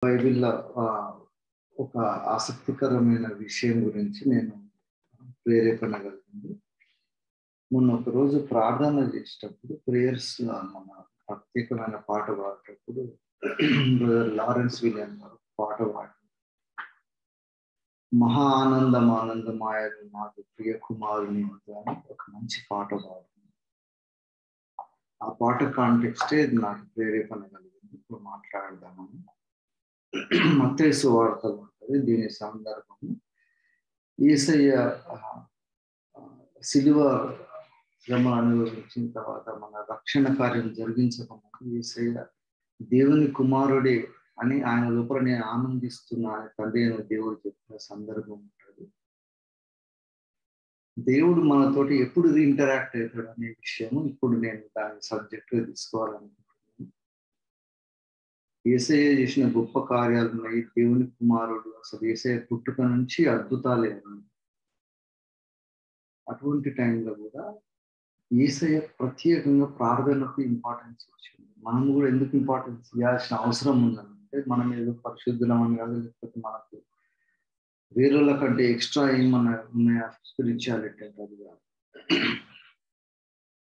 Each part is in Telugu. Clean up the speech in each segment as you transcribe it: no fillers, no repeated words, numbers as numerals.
బైబిల్లో ఒక ఆసక్తికరమైన విషయం గురించి నేను ప్రేరేపణ కలిగింది. మొన్న ఒకరోజు ప్రార్థన చేసేటప్పుడు ప్రేయర్స్ మన ప్రత్యేకమైన పాట పాడేటప్పుడు బ్రదర్ లారెన్స్ విలియం గారు పాట పాడారు. మహా ఆనందం ఆనందమాయలు నాకు ప్రియ కుమారుని అని ఒక మంచి పాట పాడుతుంది. ఆ పాట కాంటెక్స్టే నాకు ప్రేరేపణ కలిగింది. ఇప్పుడు మాట్లాడదామని. మత్తయి సువార్తలో ఉంటుంది దీని సందర్భము. యేసయ్య శిలువ శ్రమ అనుభవించిన తర్వాత మన రక్షణ కార్యం జరిగించకముందు యేసయ్య దేవుని కుమారుడే అని ఆయన లోపల నేను ఆనందిస్తున్నా అని తండ్రి అయిన దేవుడు చెప్పిన సందర్భం ఉంటుంది. దేవుడు మనతోటి ఎప్పుడు ఇంటరాక్ట్ అవుతాడు అనే విషయము ఇప్పుడు నేను దాని సబ్జెక్టుగా తీసుకోవాలనుకుంటున్నాను. యేసయ్య చేసిన గొప్ప కార్యాలు ఉన్నాయి. దేవుని కుమారుడు అసలు యేసయ్య పుట్టుక నుంచి అద్భుతాలే ఉన్నాయి. అటువంటి టైంలో కూడా యేసయ్య ప్రత్యేకంగా ప్రార్థనకు ఇంపార్టెన్స్ వచ్చింది. మనం కూడా ఎందుకు ఇంపార్టెన్స్ ఇవ్వాల్సిన అవసరం ఉందంటే మనం ఏదో పరిశుద్ధులమని కాదు, లేకపోతే మనకు వేరేళ్ళ కంటే ఎక్స్ట్రా ఏమన్నా ఉన్నాయా స్పిరిచువాలిటీ అంటే అది కాదు.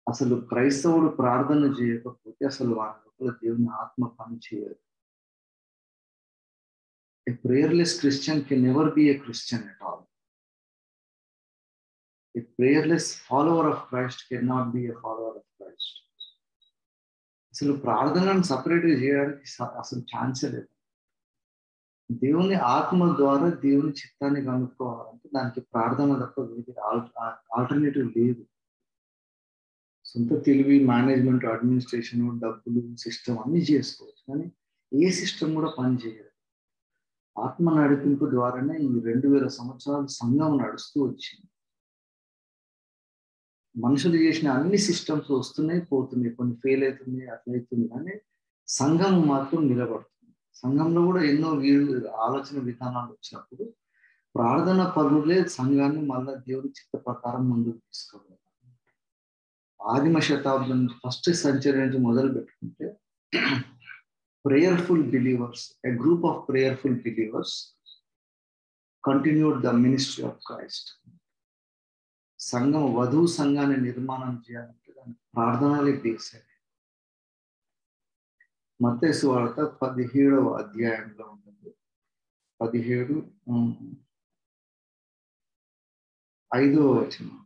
అసలు క్రైస్తవుడు ప్రార్థన చేయకపోతే అసలు వాళ్ళ లోపల దేవుని ఆత్మ పని చేయదు. A prayerless Christian can never be a Christian at all. A prayerless follower of Christ cannot be a follower of Christ. అసలు ప్రార్థనను సపరేట్గా చేయడానికి అసలు ఛాన్సే లేదు. దేవుని ఆత్మ ద్వారా దేవుని చిత్తాన్ని కనుక్కోవాలంటే దానికి ప్రార్థన తప్ప వేరే ఆల్టర్నేటివ్ లేదు. సొంత తెలివి, మేనేజ్మెంట్, అడ్మినిస్ట్రేషన్, డబ్బులు, సిస్టమ్ అన్నీ చేసుకోవచ్చు, కానీ ఏ సిస్టమ్ కూడా పనిచేయదు. ఆత్మ నడిపింపు ద్వారానే ఈ 2000 సంవత్సరాలు సంఘం నడుస్తూ వచ్చింది. మనుషులు చేసిన అన్ని సిస్టమ్స్ వస్తున్నాయి పోతున్నాయి, కొన్ని ఫెయిల్ అవుతున్నాయి, అట్లయితుంది, కానీ సంఘం మాత్రం నిలబడుతుంది. సంఘంలో కూడా ఎన్నో ఆలోచన విధానాలు వచ్చినప్పుడు ప్రార్థన పరులే సంఘాన్ని మళ్ళా దేవుడి చిత్త ప్రకారం ముందుకు తీసుకోవాలి. ఆదిమ శతాబ్దం నుంచి ఫస్ట్ సెంచరీ నుంచి మొదలు పెట్టుకుంటే prayerful believers, a group of prayerful believers continued the ministry of Christ. సంఘం వధువు సంఘాన్ని నిర్మాణం చేయాలంటే దానికి ప్రార్థనలే బేసాయి. మత్తయి సువార్త 17వ అధ్యాయంలో ఉంటుంది. 17:5 వచనం.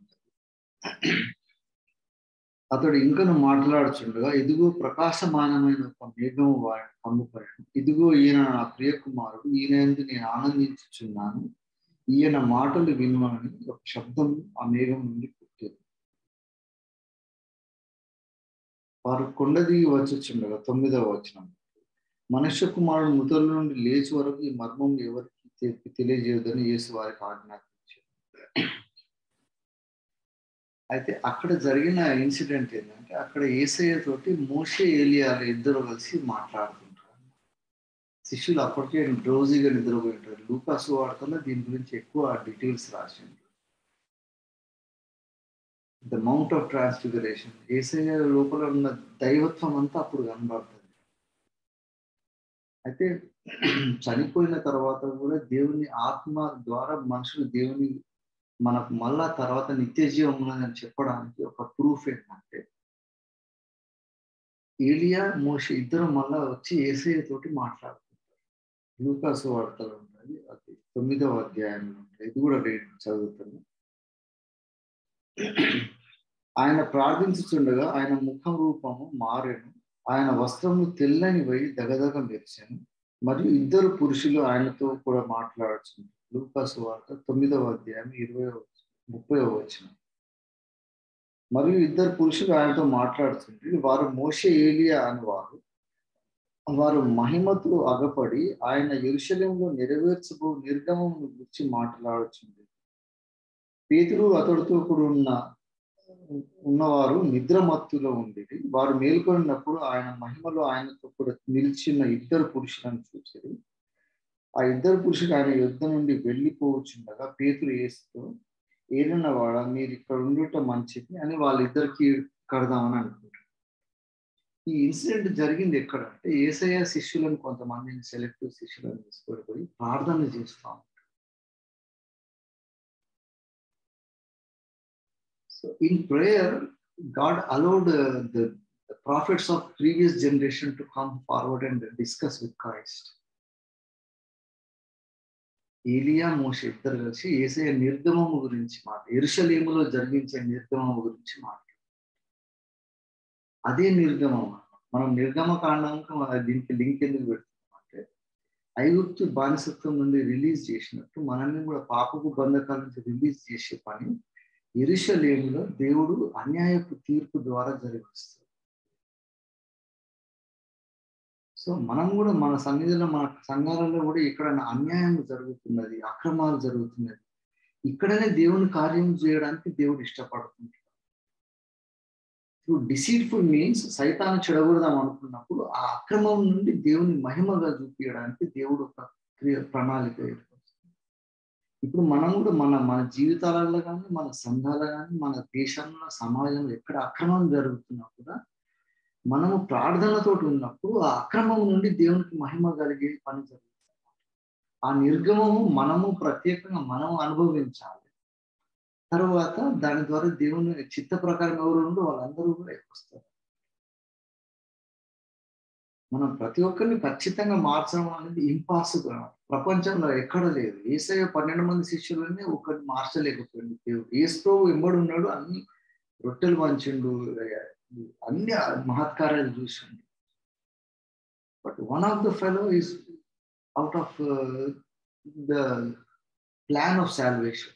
అతడు ఇంకను మాట్లాడుచుండగా ఇదిగో ప్రకాశమానమైన ఒక మేఘము వారిని కమ్ముకొనెను. ఇదిగో ఈయన నా ప్రియ కుమారుడు, ఈయన యందు నేను ఆనందించుచున్నాను, ఈయన మాటలు వినుమని ఒక శబ్దం ఆ మేఘం నుండి పుట్టింది. వారు కొండ దిగి వచ్చుచుండగా 9వ వచనం. మనుష్య కుమారుడు మృతుల నుండి లేచి వరకు ఈ మర్మం ఎవరికి తెలియజేయదని యేసు వారికి ఆజ్ఞాపించారు. అయితే అక్కడ జరిగిన ఇన్సిడెంట్ ఏంటంటే అక్కడ యేసయ్య తోటి మోషే ఏలియాలు ఇద్దరు కలిసి మాట్లాడుతుంటారు. శిష్యులు అప్పటికే డ్రోజీగా నిద్రపోయింటారు. లూకా సువార్తలో దీని గురించి ఎక్కువ డీటెయిల్స్ రాసింది. ద మౌంట్ ఆఫ్ ట్రాన్స్ఫిగరేషన్, యేసయ్య లోపల ఉన్న దైవత్వం అంతా అప్పుడు కనబడుతుంది. అయితే చనిపోయిన తర్వాత కూడా దేవుని ఆత్మ ద్వారా మనుషులు దేవుని మనకు మళ్ళా తర్వాత నిత్య జీవం ఉన్నదని చెప్పడానికి ఒక ప్రూఫ్ ఏంటంటే ఏలియా మోషే ఇద్దరు మళ్ళా వచ్చి యేసయ్య తోటి మాట్లాడుతుంటారు. లూకా సువార్తలో ఉంటుంది, అది 9వ అధ్యాయంలో ఉంటుంది. ఇది కూడా చదువుతాను. ఆయన ప్రార్థించుచుండగా ఆయన ముఖం రూపము మారెను, ఆయన వస్త్రము తెల్లని పోయి దగదగ మెరిసెను, మరియు ఇద్దరు పురుషులు ఆయనతో కూడా మాట్లాడుచున్నారు. లూకా సువార్త 9వ అధ్యాయం 30వ వచనం. మరియు ఇద్దరు పురుషులు ఆయనతో మాట్లాడుతుంటే వారు మోషే ఏలియా అని వారు మహిమతో అగపడి ఆయన యెరూషలేములో నెరవేర్చబో నిర్గమమును గురించి మాట్లాడుచుంది. పేతురు అతడితో కూడా ఉన్నవారు నిద్రమత్తులో ఉండేది. వారు మేల్కొన్నప్పుడు ఆయన మహిమలో ఆయనతో కూడా నిలిచిన ఇద్దరు పురుషులను చూశారు. ఆ ఇద్దరు పురుషులు ఆయన యుద్ధ నుండి వెళ్ళిపోవచ్చుండగా పేతురు యేసుతో, ఏలిన వాడ మీరు ఇక్కడ ఉండటం మంచిది అని వాళ్ళిద్దరికి కడదామని అనుకుంటారు. ఈ ఇన్సిడెంట్ జరిగింది ఎక్కడ అంటే యేసయ్య శిష్యులను కొంతమందిని సెలెక్టివ్ శిష్యులను తీసుకొని పోయి ప్రార్థన చేస్తాం. So in prayer God allowed the prophets of previous generation to come forward and discuss with Christ. ఏలియా మోషే ఇద్దరు కలిసి యేసయ్య నిర్గమము గురించి యెరూషలేములో జరిగించే నిర్గమము గురించి అదే నిర్గమం. మనం నిర్గమకాండంకు దీనికి లింక్ ఎందుకు పెడుతున్నాం అంటే ఐగుప్తు బానిసత్వం నుండి రిలీజ్ చేసినట్టు మనల్ని కూడా పాపపు బంధకాల నుంచి రిలీజ్ చేసే పని యెరూషలేములో దేవుడు అన్యాయపు తీర్పు ద్వారా జరిగిస్తారు. సో మనం కూడా మన సన్నిధిలో మన సంఘాలలో కూడా ఇక్కడ అన్యాయం జరుగుతున్నది, అక్రమాలు జరుగుతున్నది, ఇక్కడనే దేవుని కార్యం చేయడానికి దేవుడు ఇష్టపడుతుంటాడు. డిసీట్ఫుల్ మీన్స్ సైతాన్ని చెడగొడదాం అనుకున్నప్పుడు ఆ అక్రమం నుండి దేవుని మహిమగా చూపించడానికి దేవుడు ఒక ప్రణాళిక ఏర్పరుస్తుంది. ఇప్పుడు మనం కూడా మన జీవితాలలో కానీ మన సంఘాలలో కానీ మన దేశంలో సమాజంలో ఎక్కడ అక్రమం జరుగుతున్నా కూడా మనము ప్రార్థనతో ఉన్నప్పుడు ఆ అక్రమం నుండి దేవునికి మహిమ కలిగే పని జరుగుతుంది. ఆ నిర్గమము మనము ప్రత్యేకంగా మనం అనుభవించాలి. తర్వాత దాని ద్వారా దేవుని చిత్త ప్రకారం ఎవరు ఉండి వాళ్ళందరూ కూడా వస్తారు. మనం ప్రతి ఒక్కరిని ఖచ్చితంగా మార్చడం అనేది ఇంపాసిబుల్. ప్రపంచంలో ఎక్కడ లేదు. యేసయ్య 12 మంది శిష్యులని ఒకరిని మార్చలేకపోయింది దేవుడు. యేసు వెంబడి ఉన్నాడు, అన్ని రొట్టెలు పంచిండు, అన్ని మహత్కార్యాలు చూసిండు. But one of the fellow is out of the plan of salvation.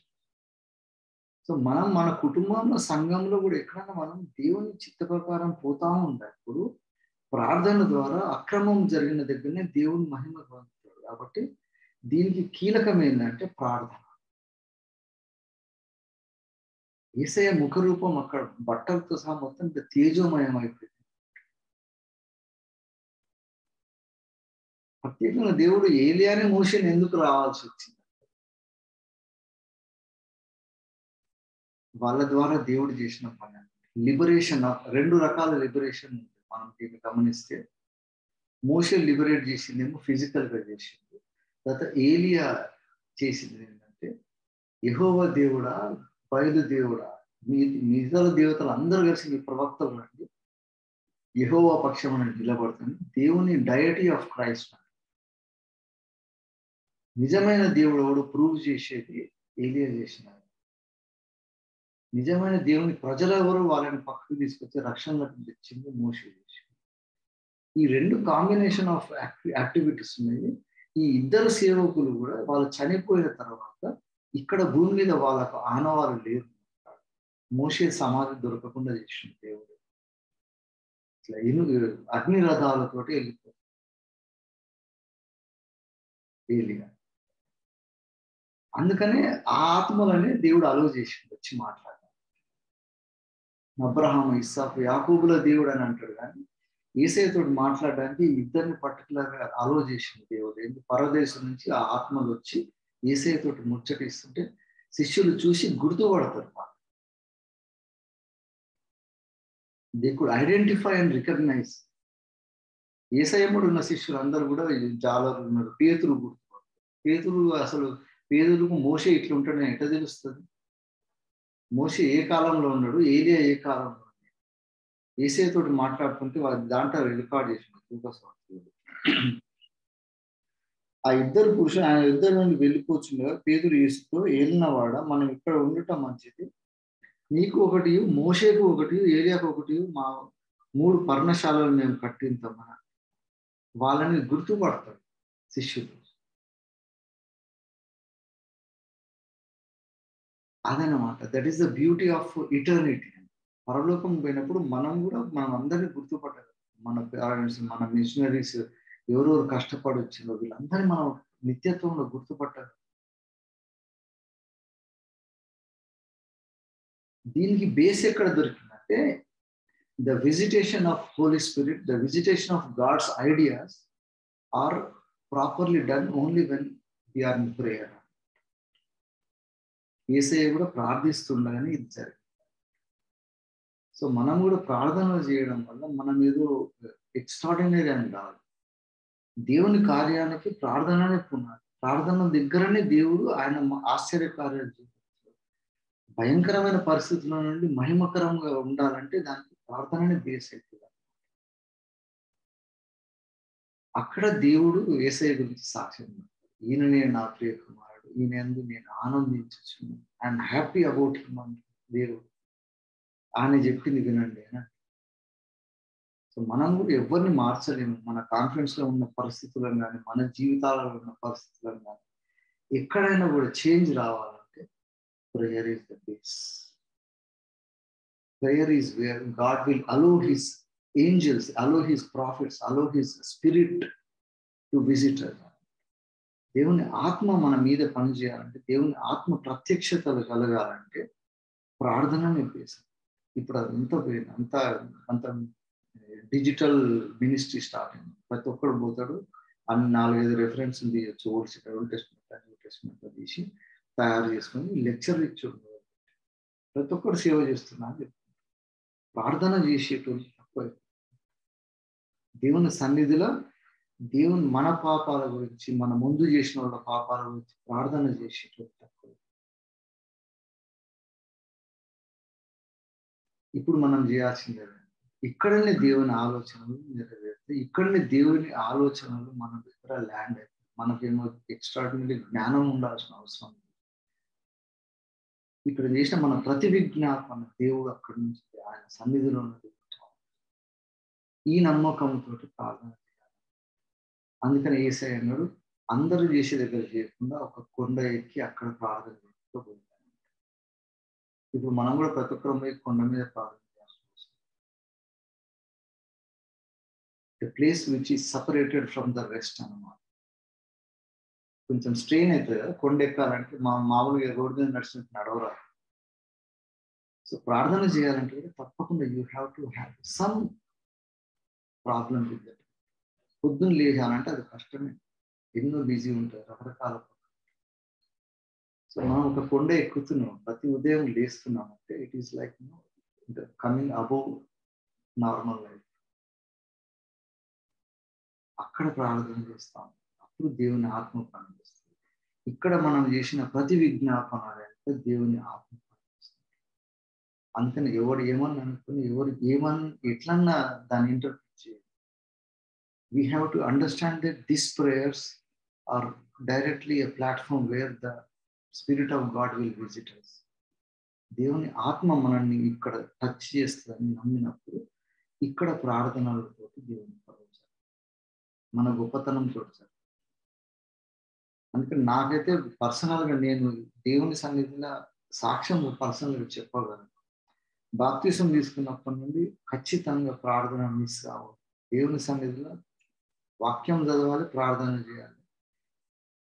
So మనం మన కుటుంబంలో సంఘంలో కూడా ఎక్కడైనా మనం దేవుని చిత్త ప్రకారం పోతా ఉన్నప్పుడు ప్రార్థన ద్వారా అక్రమం జరిగిన దగ్గరనే దేవుని మహిమ పొందుతాడు. కాబట్టి దీనికి కీలకం ఏంటంటే ప్రార్థన. యేసయ్య ముఖ రూపం అక్కడ బట్టలతో సహా మొత్తం తేజోమయం అయిపోయింది. ప్రత్యేకంగా దేవుడు ఏలియానే మోషేని ఎందుకు రావాల్సి వచ్చింది? వాళ్ళ ద్వారా దేవుడు చేసిన పని లిబరేషన్. 2 రకాల లిబరేషన్ ఉంది. మనం దీన్ని గమనిస్తే మోషే లిబరేట్ చేసిందేమో ఫిజికల్ గా చేసింది. తర్వాత ఏలియా చేసింది ఏంటంటే యెహోవా దేవుడా, బయలు దేవుడా, మిగతా దేవతలు అందరూ కలిసి మీ ప్రవక్తలు నుండి యెహోవా పక్షం అనేది నిలబడుతుంది. దేవుని డయటీ ఆఫ్ క్రైస్ట్, నిజమైన దేవుడు ఎవడు ప్రూవ్ చేసేది ఏలియా చేసినారు. నిజమైన దేవుని ప్రజలు ఎవరు వాళ్ళని పక్కకు తీసుకొచ్చి రక్షణలకు తెచ్చింది మోషే చేసింది. ఈ 2 కాంబినేషన్ ఆఫ్ యాక్టివిటీస్ ఉన్నాయి. ఈ ఇద్దరు సేవకులు కూడా వాళ్ళు చనిపోయిన తర్వాత ఇక్కడ భూమి మీద వాళ్ళకు ఆనవాళ్ళు లేరు. మోషే సమాధి దొరకకుండా చేసింది దేవుడు. ఇట్లా అగ్ని రథాలతోటి వెళ్ళిపోతుంది ఏలియా. అందుకనే ఆ ఆత్మలనే దేవుడు అలో చేసిండు వచ్చి మాట్లాడాలి. అబ్రహాము, ఇస్సాకు, యాకోబుల దేవుడు అని అంటాడు, కానీ యేసయ్యతో మాట్లాడడానికి ఇద్దరిని పర్టికులర్ గా అలో చేసింది దేవుడు. పరదేశం నుంచి ఆ ఆత్మలు వచ్చి యేసయ్యతో ముచ్చటిస్తుంటే శిష్యులు చూసి గుర్తుపడతారు. They could identify and recognize. యేసయ్యముడు ఉన్న శిష్యులు అందరూ కూడా జాలరు ఉన్నారు. పేతురు గుర్తుపడతారు. పేతురుకు మోషే ఇట్లా ఉంటాడని ఎట్లా తెలుస్తుంది? మోషే ఏ కాలంలో ఉన్నాడు, ఏలియా ఏ కాలంలో ఉన్నాడు, యేసయ్యతో మాట్లాడుతుంటే వాళ్ళు దాంట్లో రికార్డ్ చేసిండు. ఆ ఇద్దరు పురుషులు ఆయన ఇద్దరు నుండి వెళ్ళిపోతుండగా పేతురు యేసుతో, ఏలినవాడ, మనం ఇక్కడ ఉండటం మంచిది. నీకు ఒకటి, మోషేకు ఒకటి, ఏలియాకు ఒకటి, మా 3 పర్ణశాలలు మేము కట్టింతామని వాళ్ళని గుర్తుపడతారు శిష్యులు. అదనమాట. That is the beauty of eternity. పరలోకం పోయినప్పుడు మనం అందరినీ గుర్తుపట్టాలి. మన పేరెంట్స్, మన మిషనరీస్ ఎవరెవరు కష్టపడి వచ్చిందో వీళ్ళందరినీ మనం నిత్యత్వంలో గుర్తుపట్టాలి. దీనికి బేస్ ఎక్కడ దొరికిందంటే the visitation of Holy Spirit, the visitation of God's ideas are properly done only when we are in prayer. యేసయ్య కూడా ప్రార్థిస్తుండగానే ఇది జరిగింది. సో మనం కూడా ప్రార్థనలు చేయడం వల్ల మనం ఏదో ఎక్స్ట్రాడినరీ అని కాదు. దేవుని కార్యానికి ప్రార్థననే పునాది. ప్రార్థన దగ్గరనే దేవుడు ఆయన ఆశ్చర్యకార్యాలు చేస్తారు. భయంకరమైన పరిస్థితుల నుండి మహిమకరంగా ఉండాలంటే దానికి ప్రార్థననే బేస్ అవుతుంది. అక్కడ దేవుడు యేసయ్య గురించి సాక్ష్యం చెప్తాడు. ఈయననే నా ప్రియ కుమారుడు, ఈయన యందు నేను ఆనందించుచున్నాను, ఐఎమ్ హ్యాపీ అబౌట్ హిమ్ అని దేవుడు ఆయన చెప్పింది వినండి అని. సో మనం కూడా ఎవరిని మార్చలేము. మన కాన్ఫిడెన్స్ లో ఉన్న పరిస్థితులను కానీ, మన జీవితాలలో ఉన్న పరిస్థితులను కానీ, ఎక్కడైనా కూడా చేంజ్ రావాలంటే prayer is the base. Prayer is where God will allow his angels, allow his prophets, allow his spirit to visit us. దేవుని ఆత్మ మన మీద పనిచేయాలంటే, దేవుని ఆత్మ ప్రత్యక్షతలు కలగాలంటే ప్రార్థననే బేస్. ఇప్పుడు అంత డిజిటల్ మినిస్ట్రీ స్టార్ట్ అయింది. ప్రతి ఒక్కరు పోతాడు, అన్ని 4-5 రెఫరెన్స్ తీయచ్చు, ఓల్డ్ టెస్ట్మెంట్ తీసి తయారు చేసుకొని లెక్చర్ ఇచ్చు. ప్రతి ఒక్కరు సేవ చేస్తున్నారు. ప్రార్థన చేసేటోళ్ళు తక్కువ. దేవుని సన్నిధిలో దేవుని మన పాపాల గురించి, మన ముందు చేసిన వాళ్ళ పాపాల గురించి ప్రార్థన చేసేటోళ్ళు తక్కువ. ఇప్పుడు మనం చేయాల్సిందే, ఇక్కడనే దేవుని ఆలోచనలు నెరవేరుతాయి. ఇక్కడనే దేవుని ఆలోచనలు మన దగ్గర ల్యాండ్ అవుతాయి. మనకేమో ఎక్స్ట్రాడినరీ జ్ఞానం ఉండాల్సిన అవసరం లేదు. ఇక్కడ చేసిన మన ప్రతి విజ్ఞాపన దేవుడు అక్కడి నుంచి ఆయన సన్నిధిలో ఈ నమ్మకంతో ప్రార్థన చేయాలి. అందుకని యేసయ్య అన్నాడు, అందరూ చేసే దగ్గర చేయకుండా ఒక కొండ ఎక్కి అక్కడ ప్రార్థన చేసుకోబోతాను. ఇప్పుడు మనం కూడా ప్రతి ఒక్కరు పోయి కొండ మీద ప్రార్థన చేయాల్సిన అవసరం. The place which is separated from the rest అన్నమాట. కొంచెం స్ట్రెయిన్ అవుతుంది కదా కొండ ఎక్కాలంటే. మామూలుగా రోడ్డు మీద నడిచినట్టు నడవరా. సో ప్రార్థన చేయాలంటే తప్పకుండా you have to have some problem with that. పొద్దున్న లేచానంటే అది కష్టమే, ఎన్నో బిజీ ఉంటాయి, రకరకాల. సో మనం ఒక కొండ ఎక్కుతున్నాం, ప్రతి ఉదయం లేస్తున్నాం అంటే it is like coming above normal life. అక్కడ ప్రార్థన చేస్తాం, అప్పుడు దేవుని ఆత్మ పనిచేస్తుంది. ఇక్కడ మనం చేసిన ప్రతి విజ్ఞాపన అంటే దేవుని ఆత్మ పనిచేస్తుంది. అందుకని ఎవరు ఏమన్నా అనుకుని, ఎవరు ఎట్లన్నా దాన్ని ఇంటర్ప్రిట్ చేయాలి. We have to understand that these prayers are directly a platform where the Spirit of God will visit us. దేవుని ఆత్మ మనల్ని ఇక్కడ టచ్ చేస్తుందని నమ్మినప్పుడు ఇక్కడ ప్రార్థనలతో దేవుని పరచాలి, మన గొప్పతనం చూడాలి. అందుకని నాకైతే పర్సనల్గా నేను దేవుని సన్నిధిలో సాక్ష్యం పర్సనల్గా చెప్పగలను. బాప్తిసం తీసుకున్నప్పటి నుండి ఖచ్చితంగా ప్రార్థన మిస్ కావాలి. దేవుని సన్నిధిలో వాక్యం చదవాలి, ప్రార్థన చేయాలి.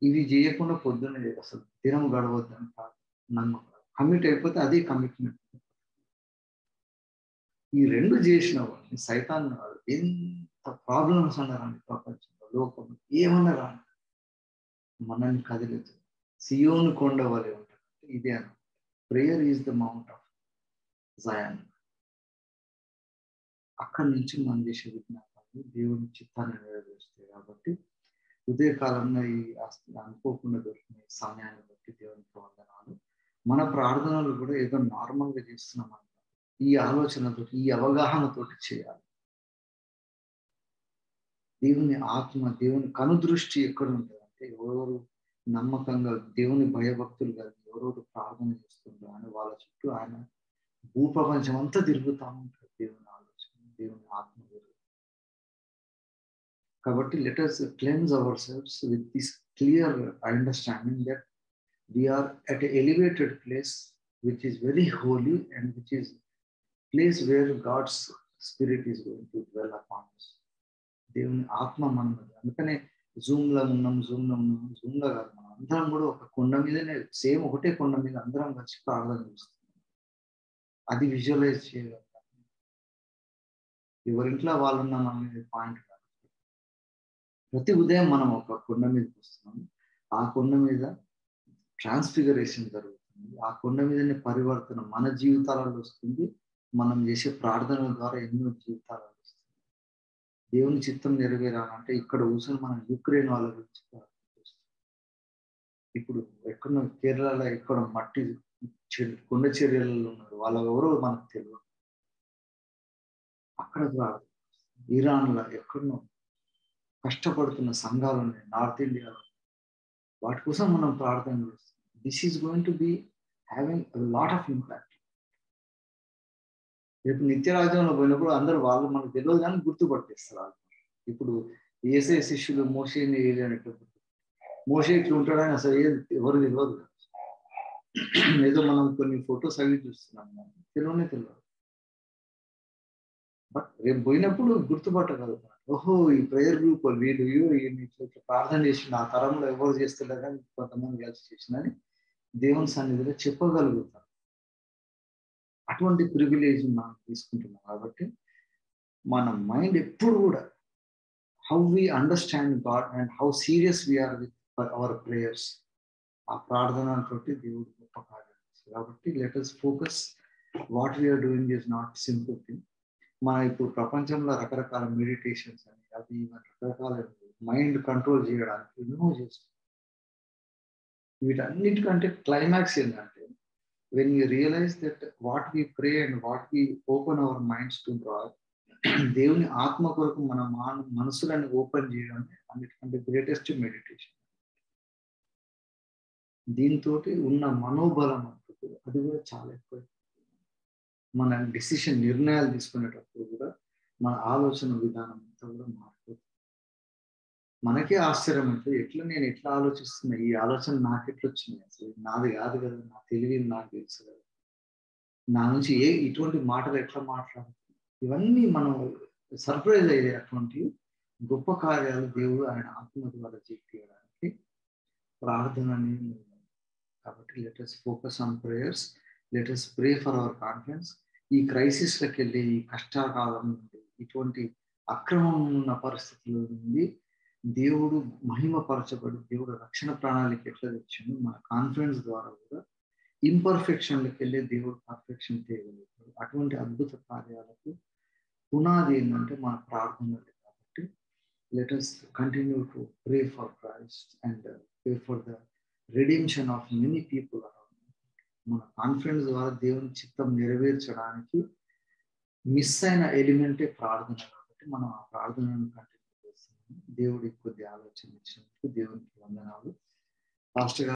ఇవి చేయకుండా పొద్దున్నే అసలు దినం గడవద్దని నమ్మకం. కమిట్ అయిపోతే అదే కమిట్మెంట్. ఈ రెండు చేసిన వాళ్ళని సైతాన్ ఎంత ప్రాబ్లమ్స్ అన్నారండి ప్రపంచంలో, లోకంలో ఏమన్నా రాని మనల్ని కదిలేదు. సియోను కొండ వలె ఉంటుంది. ఇదే అన్న prayer is the mount of Zion. అక్కడి నుంచి మనం చేసే విజ్ఞాపనలు దేవుని చిత్తాన్ని నెరవేరుస్తాయి. కాబట్టి ఉదయకాలంలో ఈ అనుకోకుండా దొరికిన సమయాన్ని బట్టి దేవునికి వందనాలు. మన ప్రార్థనలు కూడా ఏదో నార్మల్గా చేస్తున్నాం, ఈ ఆలోచనతో, ఈ అవగాహనతోటి చేయాలి. దేవుని ఆత్మ, దేవుని కనుదృష్టి ఎక్కడ ఉంటుంది అంటే ఎవరెవరు నమ్మకంగా దేవుని భయభక్తులు కలిగి ఎవరెవరు ప్రార్థన చేస్తుంటారు అని వాళ్ళ చుట్టూ ఆయన భూప్రపంచం అంతా తిరుగుతూ ఉంటారు. దేవుని ఆలోచన, దేవుని ఆత్మ. కాబట్టి let us cleanse ourselves with this clear understanding that we are at an elevated place which is very holy and which is place where God's spirit is going to dwell upon us. దేవుని ఆత్మ మన మీద. అందుకనే జూమ్లో ఉన్నాం కాదు, మనం అందరం కూడా ఒక కొండ మీదనే, సేమ్ ఒకటే కొండ మీద అందరం వచ్చి ప్రార్థన చేస్తున్నాం. అది విజువలైజ్ చేయగలుగుతాం. ఎవరింట్లో వాళ్ళు ఉన్నాం అనేది పాయింట్ కాదు. ప్రతి ఉదయం మనం ఒక కొండ మీదకి వస్తున్నాం. ఆ కొండ మీద ట్రాన్స్ఫిగరేషన్ జరుగుతుంది. ఆ కొండ మీదనే పరివర్తన మన జీవితాలలో వస్తుంది, మనం చేసే ప్రార్థనల ద్వారా ఎన్నో జీవితాలు వస్తాయి. దేవుని చిత్తం నెరవేరాలంటే ఇక్కడ కూర్చొని మనం యుక్రెయిన్ వాళ్ళ గురించి ప్రార్థిస్తాం. ఇప్పుడు ఎక్కడో కేరళలో ఎక్కడ మట్టి కొండ చర్యలలో ఉన్నారు, వాళ్ళ ఎవరో మనకు తెలియదు. అక్కడ ప్రార్థన, ఇరాన్లో ఎక్కడో కష్టపడుతున్న సంఘాలు ఉన్నాయి, నార్త్ ఇండియాలో, వాటి కోసం మనం ప్రార్థన చేస్తాం. This is going to be having lot of impact. రేపు నిత్యరాజ్యంలో పోయినప్పుడు అందరూ వాళ్ళు మనకు తెలియదు కానీ గుర్తుపట్టేస్తారు వాళ్ళు. ఇప్పుడు యేసయ్య శిష్యులు మోషేని ఏలినప్పుడు మోషే ఇట్లా ఉంటాడని అసలు ఎవరు తెలియదు. ఏదో మనం కొన్ని ఫొటోస్ అవి చూస్తున్నాం, తెలియదు. బట్ రేపు పోయినప్పుడు గుర్తుపట్టగలుగుతారు. ఓహో, ఈ ప్రేయర్ గ్రూప్ వీళ్ళు ఇట్లా ప్రార్థన చేసిన ఆ తరంలో ఎవరు చేస్తుండే కానీ కొంతమంది కలిసి చేసిందని దేవుని సన్నిధిలో చెప్పగలుగుతారు. అటువంటి ప్రివిలేజ్ మనం తీసుకుంటున్నాం. కాబట్టి మన మైండ్ ఎప్పుడు కూడా how we understand God and how serious we are with our prayers, ఆ ప్రార్థన తోటి దేవుడు గొప్ప కార్యం చేస్తారు. కాబట్టి let us focus what we are doing is not simple thing. మన ఇప్పుడు ప్రపంచంలో రకరకాల మెడిటేషన్స్ అని అవి రకరకాల మైండ్ కంట్రోల్ చేయడానికి ఎన్నో చేస్తాం. వీటన్నిటికంటే క్లైమాక్స్ ఏంటంటే when you realize that what we pray and what we open our minds to God, దేవుని ఆత్మ కొరకు మన మనసులను ఓపెన్ చేయడం అన్నిటికంటే గ్రేటెస్ట్ మెడిటేషన్. దీంతో ఉన్న మనోబలం అంటూ అది కూడా చాలా ఎక్కువ. మన నిర్ణయాలు తీసుకునేటప్పుడు కూడా మన ఆలోచన విధానం అంతా కూడా మారిపోతుంది. మనకే ఆశ్చర్యం ఉంటుంది, నేను ఎట్లా ఆలోచిస్తున్నా, ఈ ఆలోచన నాకు ఎట్లా వచ్చింది, అసలు నాది కాదు కదా, నా తెలివి నాకు తెలుసు కదా, నా నుంచి ఇటువంటి మాటలు ఎట్లా మాట్లాడుతుంది, ఇవన్నీ మనం సర్ప్రైజ్ అయ్యే అటువంటి గొప్ప కార్యాలు దేవుడు ఆయన ఆత్మ ద్వారా చేయడానికి ప్రార్థన అనేది. కాబట్టి let us focus on prayers, let us pray for hour confidence. ఈ క్రైసిస్లకు వెళ్ళి, ఈ కష్టకాలం నుండి, ఇటువంటి అక్రమం ఉన్న పరిస్థితుల నుండి దేవుడు మహిమపరచబడి దేవుడు రక్షణ ప్రణాళిక ఎట్లా తెచ్చిండు, మన కాన్ఫిడెన్స్ ద్వారా కూడా ఇంపర్ఫెక్షన్లకు వెళ్ళే దేవుడు పర్ఫెక్షన్ చేయగలుగుతాడు. అటువంటి అద్భుత కార్యాలకు పునాది ఏంటంటే మన ప్రార్థనలు. కాబట్టి let us continue to pray for Christ and pray for the redemption of many people around. మన కాన్ఫిడెన్స్ ద్వారా దేవుని చిత్తం నెరవేర్చడానికి మిస్ అయిన ఎలిమెంటే ప్రార్థన. కాబట్టి మనం ఆ ప్రార్థనను కంటిన్యూ చేస్తున్నాం. దేవుడికి కొద్ది ఆలోచన ఇచ్చినందుకు దేవునికి వందనాలు. పాస్టర్ గారు